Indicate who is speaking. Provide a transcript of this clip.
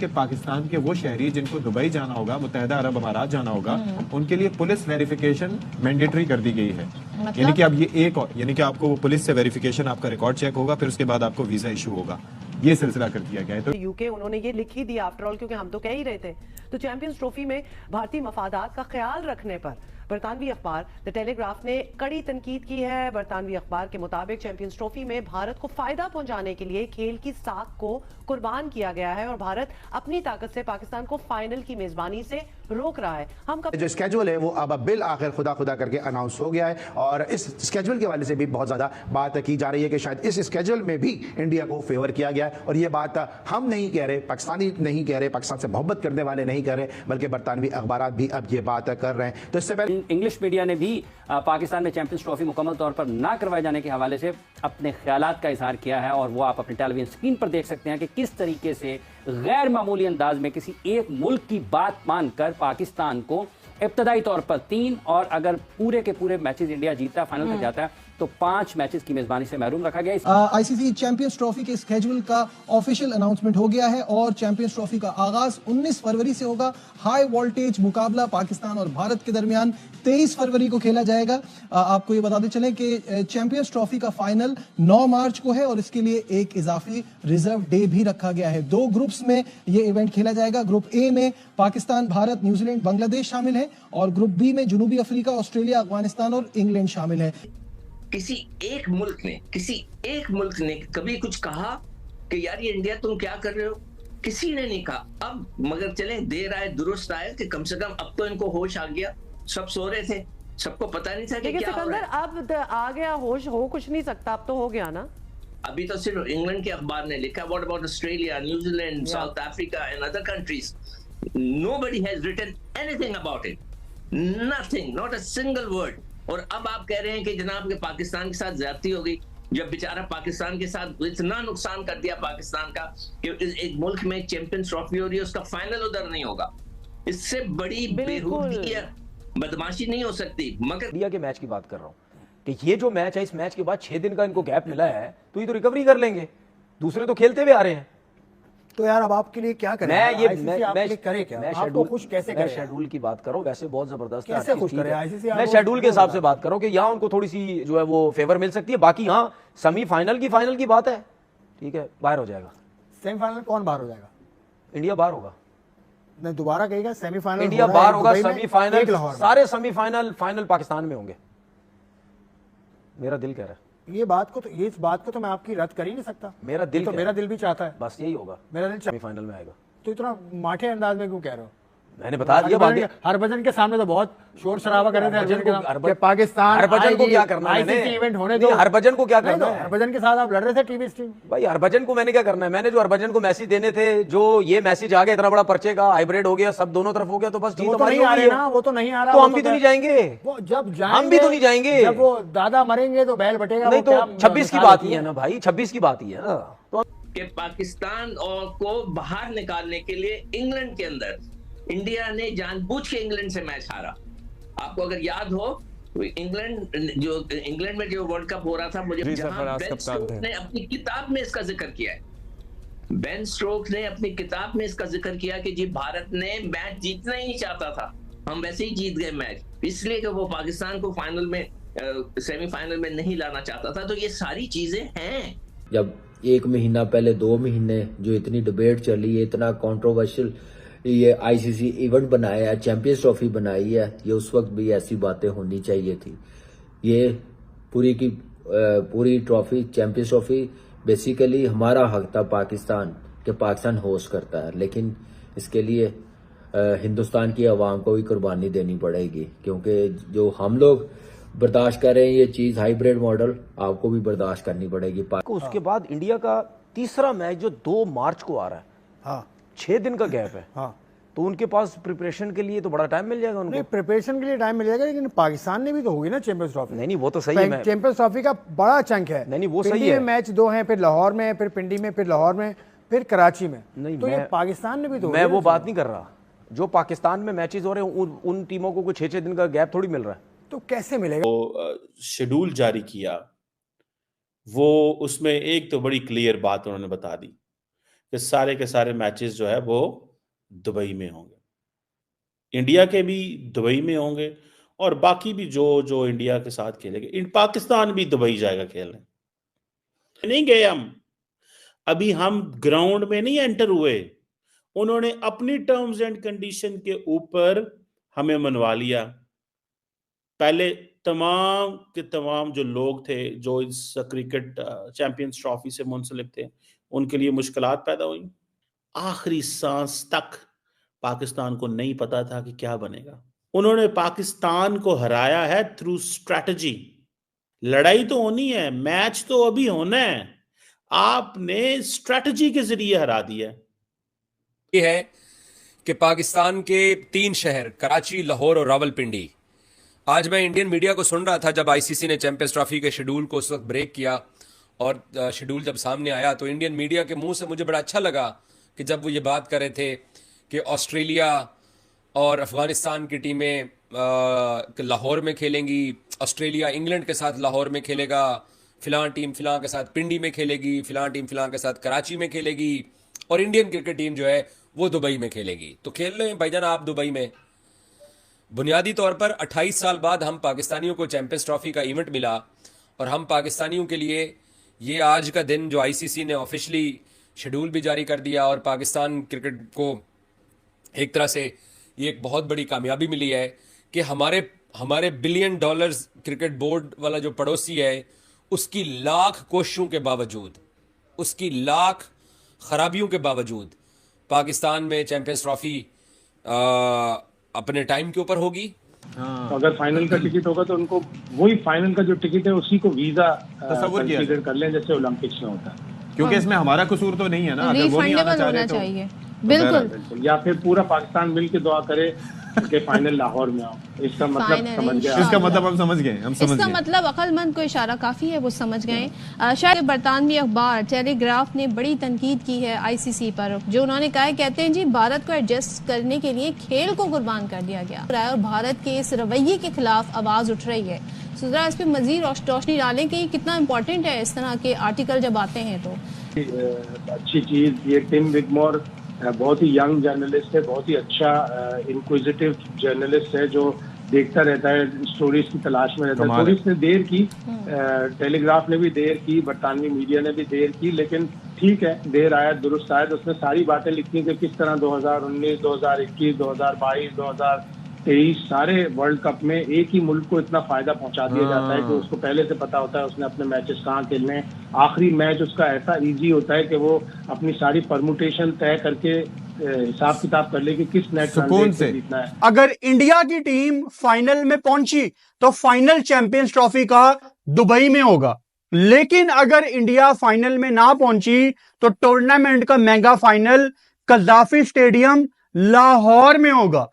Speaker 1: कि पाकिस्तान के वो शहरी जिनको दुबई जाना होगा, मुत्तहिदा अरब अमारात जाना होगा, उनके लिए पुलिस वेरिफिकेशन मैंडेटरी कर दी गई है। यानी कि अब ये यानी कि आपको पुलिस से वेरिफिकेशन, आपका रिकॉर्ड चेक होगा, फिर उसके बाद आपको वीजा इशू होगा। ये सिलसिला कर दिया गया है। तो
Speaker 2: यूके उन्होंने ये लिख ही दिया आफ्टर ऑल, क्योंकि हम तो कह ही रहे थे। तो चैंपियंस ट्रॉफी में भारतीय मफादात का ख्याल रखने पर बरतानवी अखबार द टेलीग्राफ ने कड़ी तनकीद की है। बरतानवी अखबार के मुताबिक चैंपियंस ट्रॉफी में भारत को फायदा पहुंचाने के लिए खेल की साख को कुर्बान किया गया है और भारत अपनी ताकत से पाकिस्तान को फाइनल की मेजबानी से रोक रहा है। हम
Speaker 3: जो स्केड्यूल है वो अब बिल आखिर खुदा खुदा करके अनाउंस हो गया है और इस स्केड्यूल के हवाले से भी बहुत ज्यादा बात की जा रही है कि शायद इस स्केड्यूल में भी इंडिया को फेवर किया गया है। और ये बात हम नहीं कह रहे, पाकिस्तानी नहीं कह रहे, पाकिस्तान से मोहब्बत करने वाले नहीं कह रहे, बल्कि बरतानवी अखबार भी अब ये बात कर रहे हैं। तो इससे पहले
Speaker 4: इंग्लिश मीडिया ने भी पाकिस्तान में चैंपियंस ट्रॉफी मुकम्मल तौर पर ना करवाए जाने के हवाले से अपने ख्यालात का इजहार किया है और वो आप अपने टेलीविजन स्क्रीन पर देख सकते हैं कि किस तरीके से गैर मामूली अंदाज में किसी एक मुल्क की बात मानकर पाकिस्तान को इब्तदाई तौर पर 3 और अगर पूरे के पूरे मैचेस इंडिया जीतता है, फाइनल तक जाता है, तो 5 मैचेस की मेजबानी से महरूम रखा गया।
Speaker 5: आईसीसी चैंपियंस ट्रॉफी के स्केड्यूल का ऑफिशियल अनाउंसमेंट हो गया है और चैंपियंस ट्रॉफी का आगाज 19 फरवरी से होगा। हाई वोल्टेज मुकाबला पाकिस्तान और भारत के दरमियान 23 फरवरी को खेला जाएगा। आपको ये बताते चलें कि चैंपियंस ट्रॉफी का फाइनल 9 मार्च को है और इसके लिए एक इजाफी रिजर्व डे भी रखा गया है। 2 ग्रुप्स में ये इवेंट खेला जाएगा। ग्रुप ए में पाकिस्तान, भारत, न्यूजीलैंड, बांग्लादेश शामिल है और ग्रुप बी में जनूबी अफ्रीका, ऑस्ट्रेलिया, अफगानिस्तान और इंग्लैंड शामिल है।
Speaker 6: किसी एक मुल्क ने कभी कुछ कहा कि यार ये इंडिया तुम क्या कर रहे हो? किसी ने नहीं कहा। अब मगर चले देर आए दुरुस्त आए कि कम से कम अब तो इनको होश आ गया। सब सो रहे थे, सबको पता नहीं था कि क्या हो रहा है।
Speaker 2: अब आ गया होश, हो कुछ नहीं सकता, अब तो हो गया ना।
Speaker 6: अभी तो सिर्फ इंग्लैंड के अखबार ने लिखा, what about Australia, New Zealand, South Africa and other countries? Nobody has written anything about it, nothing, not a single word. और अब आप कह रहे हैं कि जनाब के पाकिस्तान के साथ ज्यादती हो गई, जब बेचारा पाकिस्तान के साथ इतना नुकसान कर दिया पाकिस्तान का कि एक मुल्क में चैंपियंस ट्रॉफी हो रही है, उसका फाइनल उधर नहीं होगा। इससे बड़ी बेहूदगी या बदमाशी नहीं हो सकती। मगर
Speaker 7: इंडिया के मैच की बात कर रहा हूँ कि ये जो मैच है, इस मैच के बाद 6 दिन का इनको गैप मिला है, तो ये तो रिकवरी कर लेंगे। दूसरे तो खेलते हुए आ रहे हैं।
Speaker 8: तो यार अब आपके लिए क्या करें?
Speaker 7: मैं शेड्यूल की बात कर रहा हूँ। वैसे बहुत जबरदस्त
Speaker 8: कैसे खुश करें आईसीसी?
Speaker 7: मैं शेड्यूल के हिसाब से बात कर रहा हूँ कि यहाँ उनको थोड़ी सी जो है वो फेवर मिल सकती है। बाकी हाँ, सेमीफाइनल की बात है, ठीक है, बाहर हो जाएगा।
Speaker 8: सेमीफाइनल कौन बाहर हो जाएगा?
Speaker 7: इंडिया बाहर होगा।
Speaker 8: नहीं, दोबारा कहेगा सेमीफाइनल
Speaker 7: इंडिया बाहर होगा। सेमीफाइनल, सारे सेमीफाइनल फाइनल पाकिस्तान में होंगे, मेरा दिल कह रहा है।
Speaker 8: इस बात को तो मैं आपकी रद्द कर ही नहीं सकता।
Speaker 7: मेरा दिल
Speaker 8: भी चाहता है,
Speaker 7: बस यही होगा,
Speaker 8: मेरा दिल
Speaker 7: सेमीफाइनल में आएगा।
Speaker 8: तो इतना माठे अंदाज में क्यों कह रहे हो?
Speaker 7: मैंने बता दिया।
Speaker 8: हरभजन के सामने तो बहुत शोर शराबा कर रहे थे पाकिस्तान।
Speaker 7: हरभजन को क्या करना है?
Speaker 8: इवेंट होने दो।
Speaker 7: हरभजन को क्या करना है?
Speaker 8: हरभजन के साथ आप लड़ रहे थे टीवी स्ट्रीम।
Speaker 7: भाई हरभजन को मैंने क्या करना है? मैंने जो हरभजन को मैसेज देने थे, जो ये मैसेज आ गया, इतना बड़ा पर्चे का हाइब्रिड हो गया, सब दोनों तरफ हो गया, तो बस
Speaker 8: वो तो नहीं आ रहे ना, वो तो नहीं आ रहा।
Speaker 7: तो हम भी तो नहीं जाएंगे, हम भी तो नहीं जाएंगे।
Speaker 8: जब वो दादा मरेंगे तो बैल बटेगा।
Speaker 7: नहीं तो 26 की बात ही है ना भाई, 26 की बात ही है ना। तो
Speaker 6: कि पाकिस्तान और को बाहर निकालने के लिए इंग्लैंड के अंदर इंडिया ने जानबूझ के इंग्लैंड से मैच हारा। आपको अगर याद हो, इंग्लैंड में जो वर्ल्ड कप हो रहा था, मुझे जहां बेन स्टोक्स ने अपनी किताब में इसका जिक्र किया है, बेन स्टोक्स ने अपनी किताब में इसका जिक्र किया कि जी भारत ने मैच जीतना ही नहीं चाहता था, हम वैसे ही जीत गए मैच, इसलिए कि वो पाकिस्तान को फाइनल में, सेमीफाइनल में नहीं लाना चाहता था। तो ये सारी चीजें हैं।
Speaker 9: जब 1 महीना पहले, 2 महीने जो इतनी डिबेट चली है, इतना कंट्रोवर्शियल ये आईसीसी इवेंट बनाया है, चैंपियंस ट्रॉफी बनाई है, ये उस वक्त भी ऐसी बातें होनी चाहिए थी। ये पूरी की पूरी ट्रॉफी, चैंपियंस ट्रॉफी बेसिकली हमारा हक था पाकिस्तान के, पाकिस्तान होस्ट करता है, लेकिन इसके लिए हिंदुस्तान की आवाम को भी कुर्बानी देनी पड़ेगी, क्योंकि जो हम लोग बर्दाश्त कर रहे हैं ये चीज, हाइब्रिड मॉडल, आपको भी बर्दाश्त करनी पड़ेगी।
Speaker 7: उसके बाद इंडिया का तीसरा मैच जो 2 मार्च को आ रहा है,
Speaker 8: हाँ
Speaker 7: 6 दिन का गैप है,
Speaker 8: हाँ,
Speaker 7: तो उनके पास प्रिपरेशन के लिए तो बड़ा टाइम मिल जाएगा उनको।
Speaker 8: नहीं, प्रिपरेशन के लिए टाइम मिल जाएगा, लेकिन पाकिस्तान ने भी तो होगी ना चैंपियंस ट्रॉफी।
Speaker 7: नहीं वो तो सही है,
Speaker 8: चैंपियंस ट्रॉफी का बड़ा चंक है।
Speaker 7: नहीं वो सही है।
Speaker 8: मैच 2 हैं, फिर लाहौर में, फिर पिंडी में, फिर लाहौर में, फिर कराची में।
Speaker 7: नहीं,
Speaker 8: तो ये पाकिस्तान ने भी तो,
Speaker 7: मैं वो बात नहीं कर रहा। जो पाकिस्तान में मैचेस हो रहे हैं, उन टीमों को कोई 6-6 दिन का गैप थोड़ी मिल रहा है।
Speaker 8: तो कैसे मिलेगा?
Speaker 10: वो शेड्यूल जारी किया, वो उसमें एक तो बड़ी क्लियर बात उन्होंने बता दी कि सारे के सारे मैचेस जो है वो दुबई में होंगे, इंडिया के भी दुबई में होंगे और बाकी भी जो जो इंडिया के साथ खेलेंगे। पाकिस्तान भी दुबई जाएगा खेलने, नहीं गए अभी हम ग्राउंड में नहीं एंटर हुए, उन्होंने अपनी टर्म्स एंड कंडीशन के ऊपर हमें मनवा लिया। पहले तमाम के तमाम जो लोग थे जो इस क्रिकेट चैंपियंस ट्रॉफी से मुंसलिक थे, उनके लिए मुश्किलात पैदा हुई। आखिरी सांस तक पाकिस्तान को नहीं पता था कि क्या बनेगा। उन्होंने पाकिस्तान को हराया है थ्रू स्ट्रैटेजी। लड़ाई तो होनी है, मैच तो अभी होना है, आपने स्ट्रैटेजी के जरिए हरा दिया।
Speaker 11: ये है कि पाकिस्तान के 3 शहर कराची, लाहौर और रावलपिंडी, आज मैं इंडियन मीडिया को सुन रहा था जब आईसीसी ने चैंपियंस ट्रॉफी के शेड्यूल को उस वक्त ब्रेक किया और शेड्यूल जब सामने आया तो इंडियन मीडिया के मुंह से मुझे बड़ा अच्छा लगा कि जब वो ये बात कर रहे थे कि ऑस्ट्रेलिया और अफगानिस्तान की टीमें लाहौर में खेलेंगी, ऑस्ट्रेलिया इंग्लैंड के साथ लाहौर में खेलेगा, फिलां टीम फिलां के साथ पिंडी में खेलेगी, फिलां टीम फिलां के साथ कराची में खेलेगी और इंडियन क्रिकेट टीम जो है वो दुबई में खेलेगी। तो खेल रहे हैं भाईजान आप दुबई में। बुनियादी तौर पर 28 साल बाद हम पाकिस्तानियों को चैंपियंस ट्रॉफी का इवेंट मिला और हम पाकिस्तानियों के लिए ये आज का दिन जो आईसीसी ने ऑफिशियली शेड्यूल भी जारी कर दिया और पाकिस्तान क्रिकेट को एक तरह से ये एक बहुत बड़ी कामयाबी मिली है कि हमारे $बिलियन क्रिकेट बोर्ड वाला जो पड़ोसी है उसकी लाख कोशिशों के बावजूद, उसकी लाख खराबियों के बावजूद पाकिस्तान में चैंपियंस ट्रॉफी अपने टाइम के ऊपर होगी।
Speaker 8: तो अगर फाइनल का टिकट होगा तो उनको वही फाइनल का जो टिकट है उसी को वीजा कंसीडर कर लें जैसे ओलंपिक्स में होता है,
Speaker 1: क्योंकि इसमें हमारा कसूर तो नहीं है ना, अगर वो नहीं आना चाह रहे तो
Speaker 8: बिल्कुल, या फिर पूरा पाकिस्तान मिलकर दुआ करे कि फाइनल लाहौर में आओ। इसका मतलब समझ गए,
Speaker 1: इसका मतलब हम समझ गए,
Speaker 12: इसका मतलब अक्लमंद को इशारा काफी है, वो समझ गए। शायद बरतानवी अखबार टेलीग्राफ ने बड़ी तनकीद की है आईसीसी पर, जो उन्होंने कहा है, कहते हैं जी भारत को एडजस्ट करने के लिए खेल को कुर्बान कर दिया गया और भारत के इस रवैये के खिलाफ आवाज उठ रही है। जरा इस पर मजीद रोशनी डालें कि कितना इम्पोर्टेंट है इस तरह के आर्टिकल जब आते हैं। तो
Speaker 8: अच्छी चीज, ये टिम विगमोर बहुत ही यंग जर्नलिस्ट है, बहुत ही अच्छा इंक्विजिटिव जर्नलिस्ट है जो देखता रहता है, स्टोरीज की तलाश में रहता है। थोड़ी इसने देर की, टेलीग्राफ ने भी देर की, बरतानवी मीडिया ने भी देर की, लेकिन ठीक है, देर आया दुरुस्त आया। तो उसने सारी बातें लिखी कि किस तरह 2019, 2021, 2022, 2023 सारे वर्ल्ड कप में एक ही मुल्क को इतना फायदा पहुंचा दिया जाता है कि उसको पहले से पता होता है उसने अपने मैचेस कहाँ खेलने हैं। आखिरी मैच उसका ऐसा इजी होता है कि वो अपनी सारी परमुटेशन तय करके हिसाब किताब कर ले कि किस नेट से जीतना है।
Speaker 13: अगर इंडिया की टीम फाइनल में पहुंची तो फाइनल चैंपियंस ट्रॉफी का दुबई में होगा, लेकिन अगर इंडिया फाइनल में ना पहुंची तो टूर्नामेंट का mega final Gaddafi stadium Lahore में होगा।